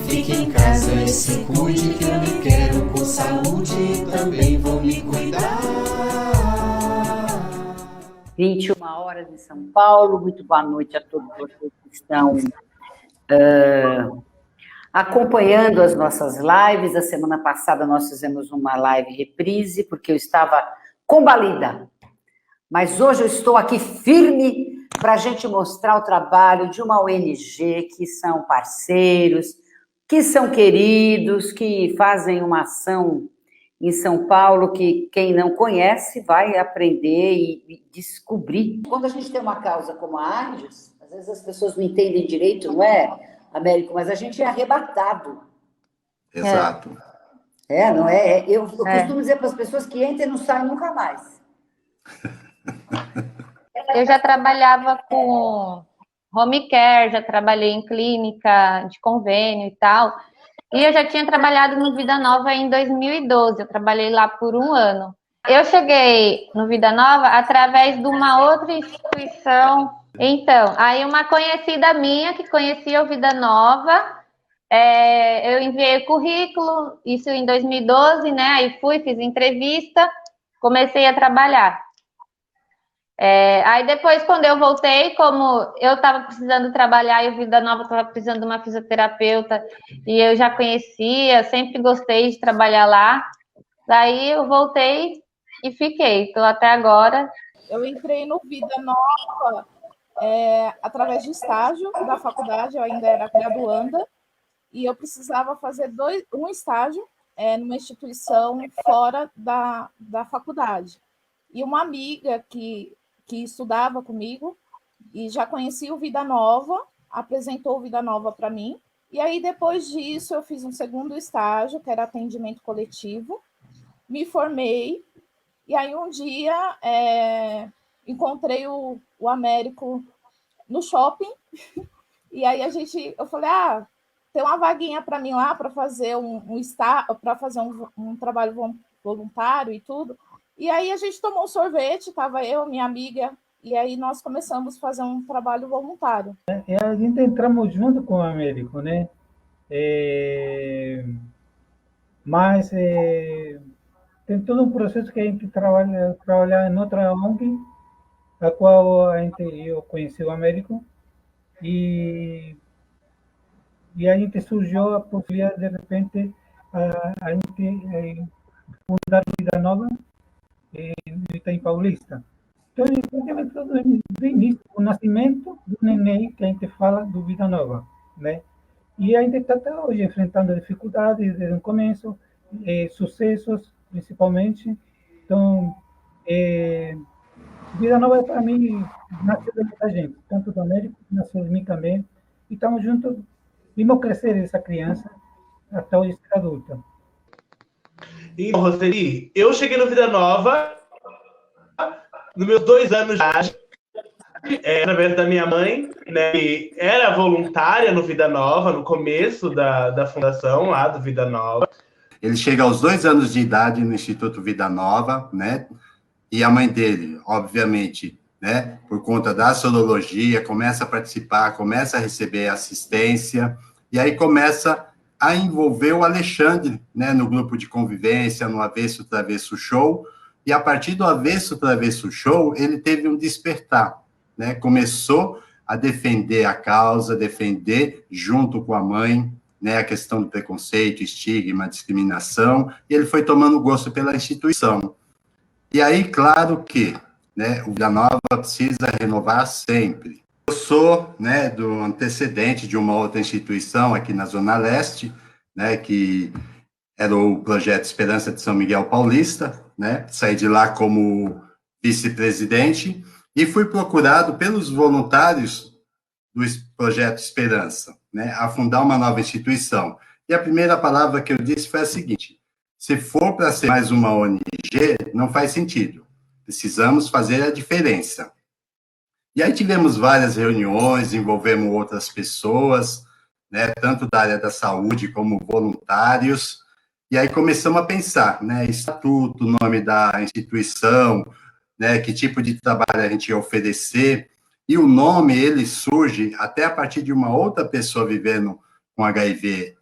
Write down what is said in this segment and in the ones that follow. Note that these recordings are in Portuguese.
Fique em casa e se cuide, que eu me quero com saúde e também vou me cuidar. 21 horas em São Paulo. Muito boa noite a todos vocês que estão acompanhando as nossas lives. A semana passada nós fizemos uma live reprise, porque eu estava combalida. Mas hoje eu estou aqui firme para a gente mostrar o trabalho de uma ONG que são parceiros, que são queridos, que fazem uma ação em São Paulo que quem não conhece vai aprender e descobrir. Quando a gente tem uma causa como a AIDS, às vezes as pessoas não entendem direito, não é, Américo? Mas a gente é arrebatado. Exato. Não é? Eu costumo dizer para as pessoas que entram e não saem nunca mais. Eu já trabalhava com home care, já trabalhei em clínica de convênio e tal, e eu já tinha trabalhado no Vida Nova em 2012, eu trabalhei lá por 1 ano. Eu cheguei no Vida Nova através de uma outra instituição. Então, aí uma conhecida minha que conhecia o Vida Nova, eu enviei o currículo, isso em 2012, né? Aí fiz entrevista, comecei a trabalhar. Aí depois, quando eu voltei, como eu estava precisando trabalhar e o Vida Nova estava precisando de uma fisioterapeuta e eu já conhecia, sempre gostei de trabalhar lá, daí eu voltei e fiquei, estou até agora. Eu entrei no Vida Nova através de estágio da faculdade, eu ainda era graduanda, e eu precisava fazer um estágio numa instituição fora da faculdade. E uma amiga que estudava comigo e já conhecia o Vida Nova, apresentou o Vida Nova para mim. E aí, depois disso, eu fiz um segundo estágio, que era atendimento coletivo, me formei, e aí um dia encontrei o Américo no shopping, e aí eu falei, tem uma vaguinha para mim lá para fazer para fazer um trabalho voluntário e tudo. E aí a gente tomou um sorvete, estava eu, minha amiga, e aí nós começamos a fazer um trabalho voluntário. E a gente entramos junto com o Américo, né? Mas tem todo um processo que a gente trabalha em outra ONG, a qual eu conheci o Américo, e a gente surgiu a possibilidade, de repente, a gente fundar Vida Nova, no Itaim Paulista. Então, a gente teve todo do início, o nascimento do neném, que a gente fala do Vida Nova, né? E a gente está até hoje enfrentando dificuldades desde o começo, sucessos, principalmente. Então, Vida Nova, para mim, nasceu de muita gente, tanto do Américo, nasceu de mim também, e estamos juntos, vimos crescer essa criança até hoje ser adulta. Então, Roseli, eu cheguei no Vida Nova nos meus 2 anos de idade, através da minha mãe, né, que era voluntária no Vida Nova, no começo da fundação lá do Vida Nova. Ele chega aos 2 anos de idade no Instituto Vida Nova, né? E a mãe dele, obviamente, né, por conta da sorologia, começa a participar, começa a receber assistência, e aí começa a envolver o Alexandre, né, no grupo de convivência, no Avesso Travesso Show, e a partir do Avesso Travesso Show, ele teve um despertar, né, começou a defender a causa, defender junto com a mãe, né, a questão do preconceito, estigma, discriminação, e ele foi tomando gosto pela instituição. E aí, claro que, né, o Vida Nova precisa renovar sempre. Eu sou, né, do antecedente de uma outra instituição aqui na Zona Leste, né, que era o Projeto Esperança de São Miguel Paulista, né, saí de lá como vice-presidente e fui procurado pelos voluntários do Projeto Esperança, né, a fundar uma nova instituição. E a primeira palavra que eu disse foi a seguinte: se for para ser mais uma ONG, não faz sentido. Precisamos fazer a diferença. E aí tivemos várias reuniões, envolvemos outras pessoas, né, tanto da área da saúde como voluntários, e aí começamos a pensar, né, estatuto, nome da instituição, né, que tipo de trabalho a gente ia oferecer, e o nome, ele surge até a partir de uma outra pessoa vivendo com HIV,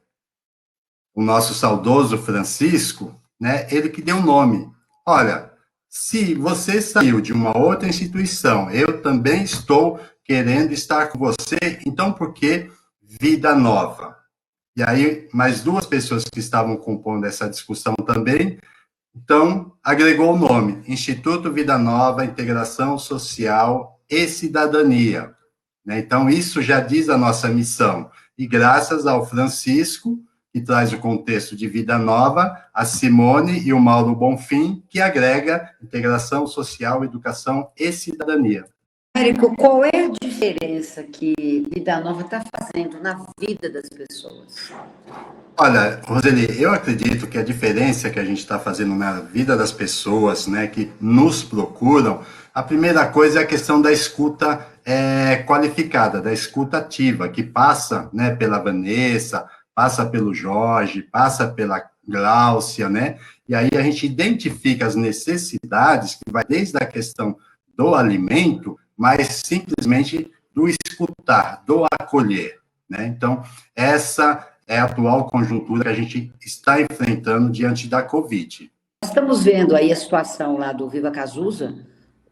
o nosso saudoso Francisco, né, ele que deu o nome. Olha, se você saiu de uma outra instituição, eu também estou querendo estar com você, então por que Vida Nova? E aí, mais duas pessoas que estavam compondo essa discussão também, então, agregou o nome, Instituto Vida Nova, Integração Social e Cidadania. Né? Então, isso já diz a nossa missão. E graças ao Francisco, que traz o contexto de Vida Nova, a Simone e o Mauro Bonfim, que agrega integração social, educação e cidadania. Érico, qual é a diferença que Vida Nova está fazendo na vida das pessoas? Olha, Roseli, eu acredito que a diferença que a gente está fazendo na vida das pessoas, né, que nos procuram, a primeira coisa é a questão da escuta qualificada, da escuta ativa, que passa, né, pela Vanessa, passa pelo Jorge, passa pela Gláucia, né, e aí a gente identifica as necessidades, que vai desde a questão do alimento, mas simplesmente do escutar, do acolher, né, então, essa é a atual conjuntura que a gente está enfrentando diante da Covid. Nós estamos vendo aí a situação lá do Viva Cazuza,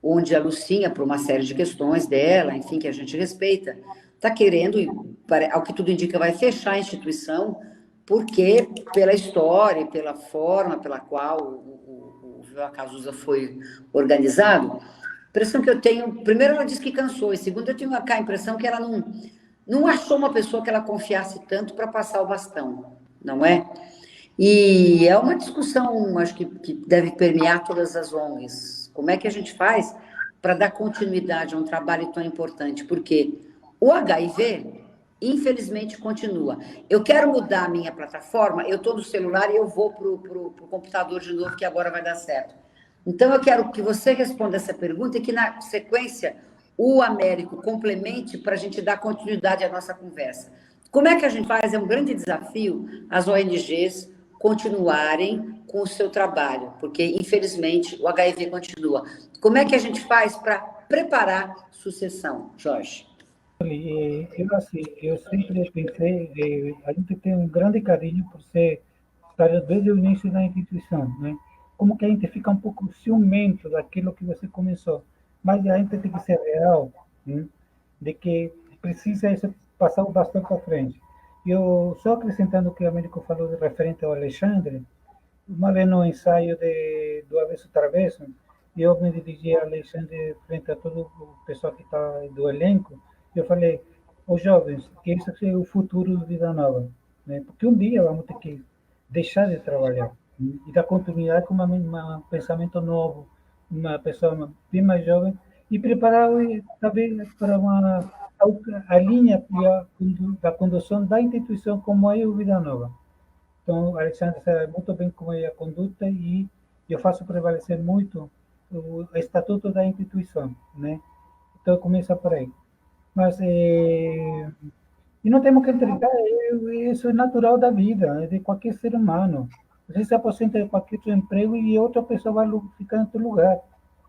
onde a Lucinha, por uma série de questões dela, enfim, que a gente respeita, está querendo, ao que tudo indica, vai fechar a instituição, porque pela história e pela forma pela qual o Viva Cazuza foi organizado, a impressão que eu tenho, primeiro ela disse que cansou, e segundo eu tenho a impressão que ela não achou uma pessoa que ela confiasse tanto para passar o bastão, não é? E é uma discussão, acho que deve permear todas as ONGs. Como é que a gente faz para dar continuidade a um trabalho tão importante? Porque o HIV, infelizmente, continua. Eu quero mudar a minha plataforma, eu estou no celular e eu vou para o computador de novo, que agora vai dar certo. Então, eu quero que você responda essa pergunta e que, na sequência, o Américo complemente para a gente dar continuidade à nossa conversa. Como é que a gente faz? É um grande desafio as ONGs continuarem com o seu trabalho, porque, infelizmente, o HIV continua. Como é que a gente faz para preparar sucessão, Jorge? Eu sempre pensei, a gente tem um grande carinho por estar desde o início da instituição, né? Como que a gente fica um pouco ciumento daquilo que você começou. Mas a gente tem que ser real, né? De que precisa isso, passar o bastão para frente. Eu só acrescentando o que o Américo falou referente ao Alexandre, uma vez no ensaio do Avesso Travesso, eu me dirigi a Alexandre frente a todo o pessoal que está do elenco, e eu falei, os jovens, que isso é o futuro do Vida Nova, né? Porque um dia vamos ter que deixar de trabalhar, né? E dar continuidade com um pensamento novo, uma pessoa bem mais jovem, e preparar também para a linha da condução da instituição como é o Vida Nova. Então, o Alexandre sabe muito bem como é a conduta e eu faço prevalecer muito o estatuto da instituição, né? Então, começa por aí. Mas, e não temos que entregar, isso é natural da vida, é de qualquer ser humano. Você se aposenta de qualquer outro emprego e outra pessoa vai ficar em outro lugar.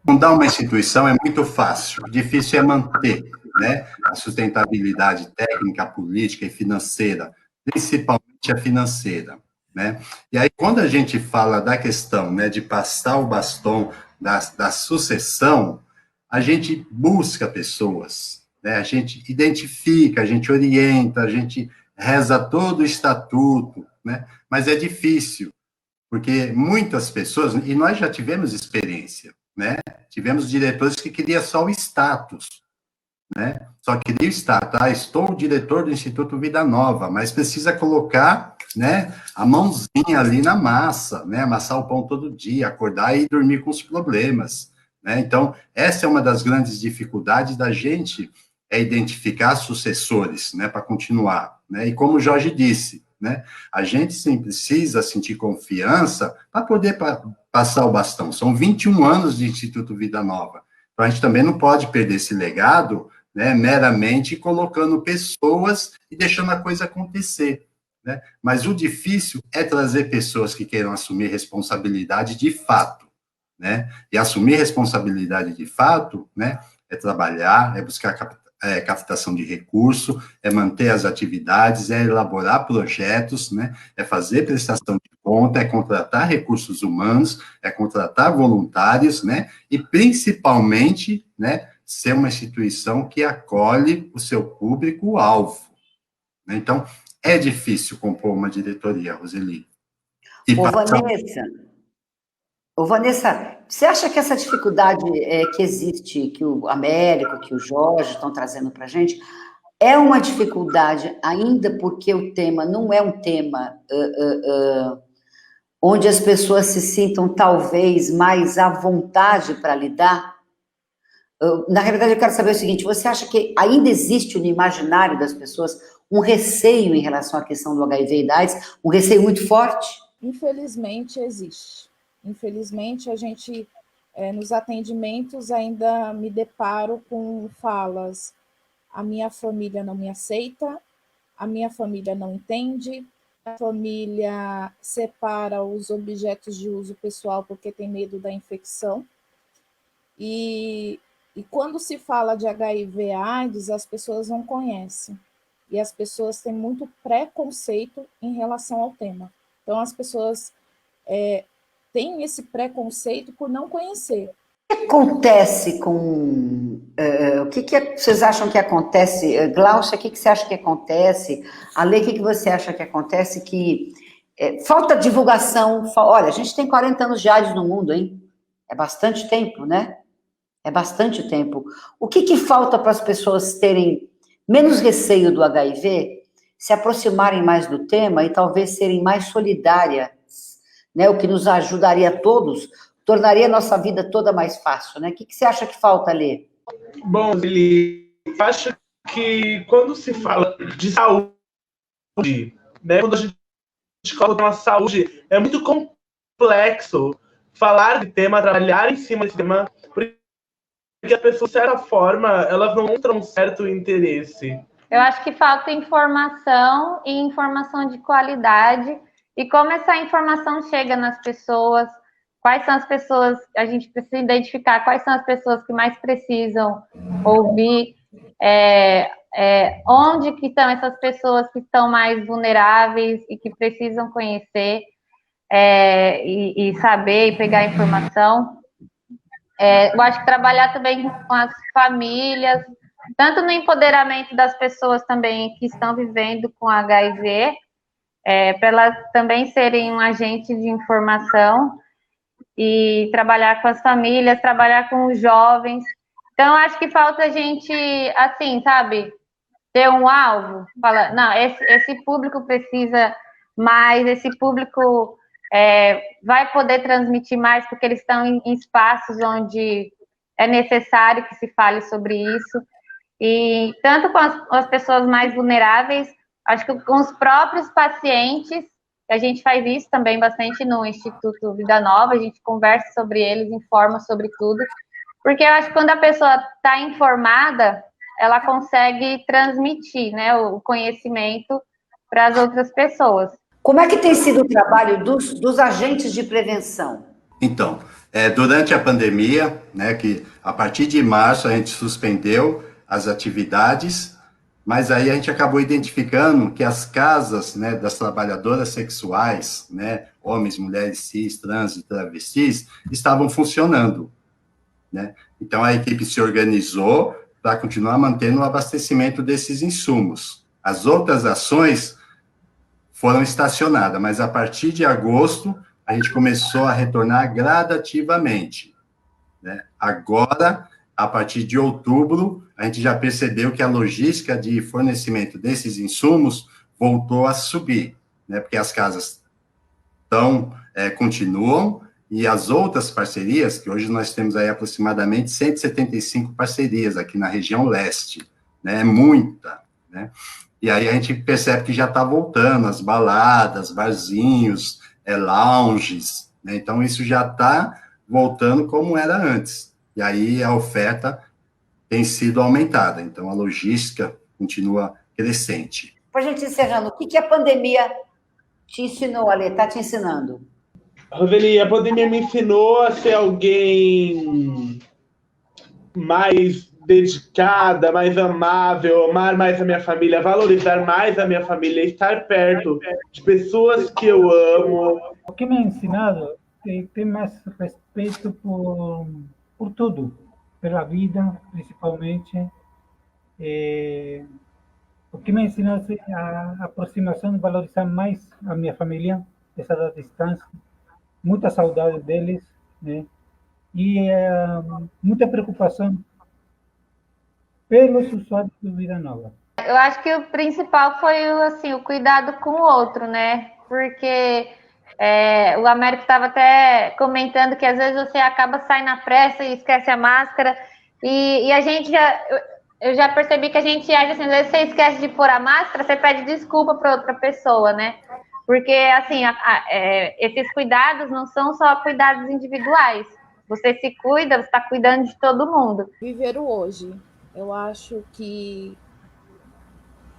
Fundar uma instituição é muito fácil, difícil é manter, né, a sustentabilidade técnica, política e financeira, principalmente a financeira, né? E aí, quando a gente fala da questão, né, de passar o bastão da sucessão, a gente busca pessoas, né? A gente identifica, a gente orienta, a gente reza todo o estatuto, né? Mas é difícil, porque muitas pessoas, e nós já tivemos experiência, né? Tivemos diretores que queriam só o status, né? Só queria o status. Ah, estou o diretor do Instituto Vida Nova, mas precisa colocar, né, a mãozinha ali na massa, né? Amassar o pão todo dia, acordar e dormir com os problemas, né? Então, essa é uma das grandes dificuldades da gente, é identificar sucessores, né, para continuar, né? E como o Jorge disse, né, a gente sim precisa sentir confiança para poder passar o bastão. São 21 anos de Instituto Vida Nova. Então, a gente também não pode perder esse legado, né, meramente colocando pessoas e deixando a coisa acontecer, né? Mas o difícil é trazer pessoas que queiram assumir responsabilidade de fato, né? E assumir responsabilidade de fato, né, é trabalhar, é buscar captação de recurso, é manter as atividades, é elaborar projetos, né, é fazer prestação de conta, é contratar recursos humanos, é contratar voluntários, né, e principalmente, né, ser uma instituição que acolhe o seu público-alvo. Né? Então, é difícil compor uma diretoria, Roseli. Vanessa, você acha que essa dificuldade que existe, que o Américo, que o Jorge estão trazendo para a gente, é uma dificuldade ainda porque o tema não é um tema onde as pessoas se sintam talvez mais à vontade para lidar? Na realidade, eu quero saber o seguinte, você acha que ainda existe no imaginário das pessoas um receio em relação à questão do HIV e da AIDS, um receio muito forte? Infelizmente, existe. Infelizmente, a gente, nos atendimentos, ainda me deparo com falas: a minha família não me aceita, a minha família não entende, a família separa os objetos de uso pessoal porque tem medo da infecção. E quando se fala de HIV/AIDS, as pessoas não conhecem. E as pessoas têm muito preconceito em relação ao tema. Então, as pessoas têm esse preconceito por não conhecer. O que acontece com... o que vocês acham que acontece? Glaucia, o que você acha que acontece? Ale, o que você acha que acontece? Que falta divulgação. Olha, a gente tem 40 anos de AIDS no mundo, hein? É bastante tempo, né? É bastante tempo. O que falta para as pessoas terem menos receio do HIV, se aproximarem mais do tema e talvez serem mais solidárias, né? O que nos ajudaria a todos, tornaria a nossa vida toda mais fácil, né? O que você acha que falta, Lê? Bom, Lili, acho que quando se fala de saúde, né? Quando a gente coloca uma saúde, é muito complexo falar de tema, trabalhar em cima desse tema, porque as pessoas, de certa forma, elas não mostram um certo interesse. Eu acho que falta informação e informação de qualidade. E como essa informação chega nas pessoas, quais são as pessoas, a gente precisa identificar quais são as pessoas que mais precisam ouvir, onde que estão essas pessoas que estão mais vulneráveis e que precisam conhecer e saber e pegar informação. Eu acho que trabalhar também com as famílias, tanto no empoderamento das pessoas também que estão vivendo com HIV, para elas também serem um agente de informação, e trabalhar com as famílias, trabalhar com os jovens. Então, acho que falta a gente, assim, sabe, ter um alvo, falar, não, esse público precisa mais, esse público vai poder transmitir mais, porque eles estão em espaços onde é necessário que se fale sobre isso. E tanto com as pessoas mais vulneráveis, acho que com os próprios pacientes, a gente faz isso também bastante no Instituto Vida Nova, a gente conversa sobre eles, informa sobre tudo, porque eu acho que quando a pessoa está informada, ela consegue transmitir, né, o conhecimento para as outras pessoas. Como é que tem sido o trabalho dos agentes de prevenção? Então, durante a pandemia, né, que a partir de março a gente suspendeu as atividades, mas aí a gente acabou identificando que as casas, né, das trabalhadoras sexuais, né, homens, mulheres, cis, trans e travestis, estavam funcionando, né? Então a equipe se organizou para continuar mantendo o abastecimento desses insumos. As outras ações foram estacionadas, mas a partir de agosto a gente começou a retornar gradativamente, né? Agora, a partir de outubro, a gente já percebeu que a logística de fornecimento desses insumos voltou a subir, né? Porque as casas continuam, e as outras parcerias, que hoje nós temos aí aproximadamente 175 parcerias aqui na região leste, né? É muita, né? E aí a gente percebe que já está voltando, as baladas, barzinhos, lounges, né? Então isso já está voltando como era antes. E aí a oferta tem sido aumentada, então a logística continua crescente. Para a gente encerrando, o que a pandemia te ensinou, Ale? Está te ensinando? Roseli, a pandemia me ensinou a ser alguém mais dedicada, mais amável, amar mais a minha família, valorizar mais a minha família, estar perto de pessoas que eu amo. O que me ha ensinado é ter mais respeito por tudo, pela vida, principalmente. O que me ha ensinado é a aproximação, valorizar mais a minha família, apesar da distância, muita saudade deles, né? E muita preocupação pelos usuários do Vida Nova. Eu acho que o principal foi assim, o cuidado com o outro, né? Porque o Américo estava até comentando que às vezes você acaba saindo na pressa e esquece a máscara. E a gente eu já percebi que a gente age assim, às vezes você esquece de pôr a máscara, você pede desculpa para outra pessoa, né? Porque assim, esses cuidados não são só cuidados individuais. Você se cuida, você está cuidando de todo mundo. Viver o hoje. Eu acho que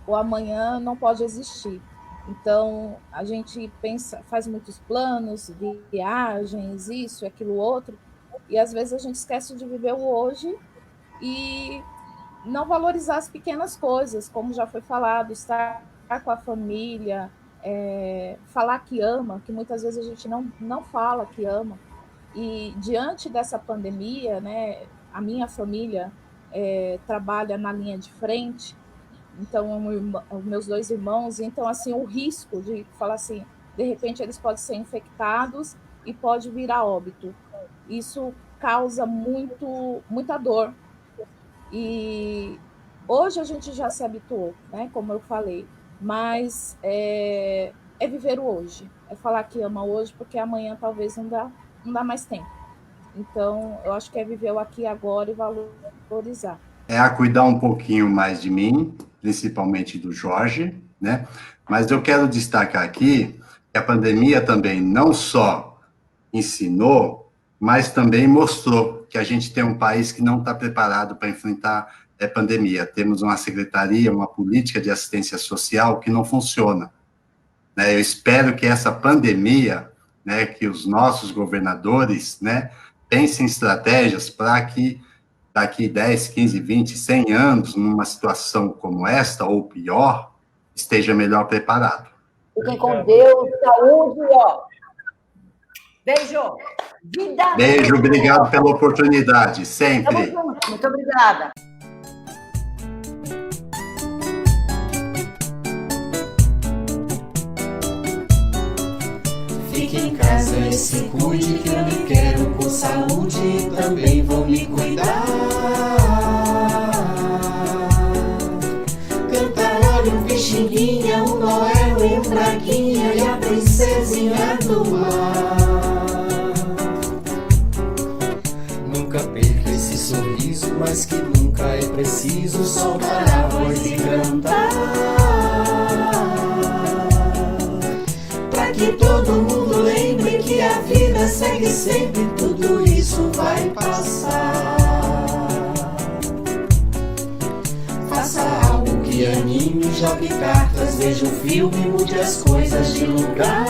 o amanhã não pode existir. Então, a gente pensa, faz muitos planos, viagens, isso, aquilo, outro, e às vezes a gente esquece de viver o hoje e não valorizar as pequenas coisas, como já foi falado, estar com a família, falar que ama, que muitas vezes a gente não fala que ama. E diante dessa pandemia, né, a minha família trabalha na linha de frente, então os meus 2 irmãos, então assim, o risco de falar assim, de repente eles podem ser infectados e pode vir a óbito. Isso causa muita dor. E hoje a gente já se habituou, né, como eu falei, mas é viver o hoje, é falar que ama hoje, porque amanhã talvez não dá mais tempo. Então, eu acho que é viver o aqui e agora e valorizar. É a cuidar um pouquinho mais de mim, principalmente do Jorge, né? Mas eu quero destacar aqui que a pandemia também não só ensinou, mas também mostrou que a gente tem um país que não está preparado para enfrentar a pandemia. Temos uma secretaria, uma política de assistência social que não funciona, né? Eu espero que essa pandemia, né, que os nossos governadores, né, pensem em estratégias para que daqui 10, 15, 20, 100 anos, numa situação como esta, ou pior, esteja melhor preparado. Fiquem com Deus, saúde, ó. Beijo. Vida. Beijo, obrigado pela oportunidade, sempre. Tamo junto, muito obrigada. Fique em casa e se cuide, que eu me quero com saúde e também vou me cuidar. Cantarola, um pixinguinha, um Noel e um Braguinha e a princesinha do mar. Nunca perca esse sorriso, mas que nunca é preciso soltar a voz e cantar. Pra que todo mundo lembre que a vida segue sempre, tudo isso vai passar. Faça algo que anime, jogue cartas, veja um filme, mude as coisas de lugar.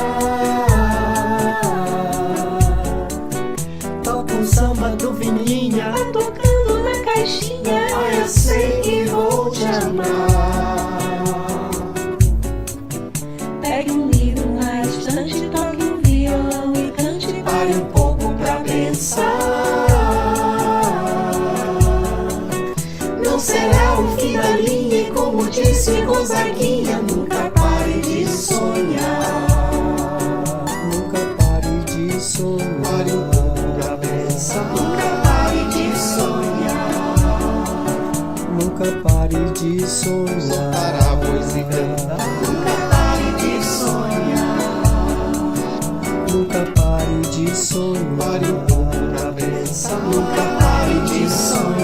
Toca um samba do Vininha, tá tocando na caixinha. Ah, eu sei que vou te amar. Pegue um livro na estante, toque um violão e cante. Pare um pouco pra pensar. Não será o fim da linha e, como disse Gonzaguinha, nunca pare de sonhar. Nunca pare de sonhar. Pare um pouco pra pensar. Nunca pare de sonhar. Nunca pare de sonhar. Soltar a voz e cantar. Nunca pare de sonhar. Nunca pare de sonhar. Pare um pouco pra pensar. Nunca pare de sonhar.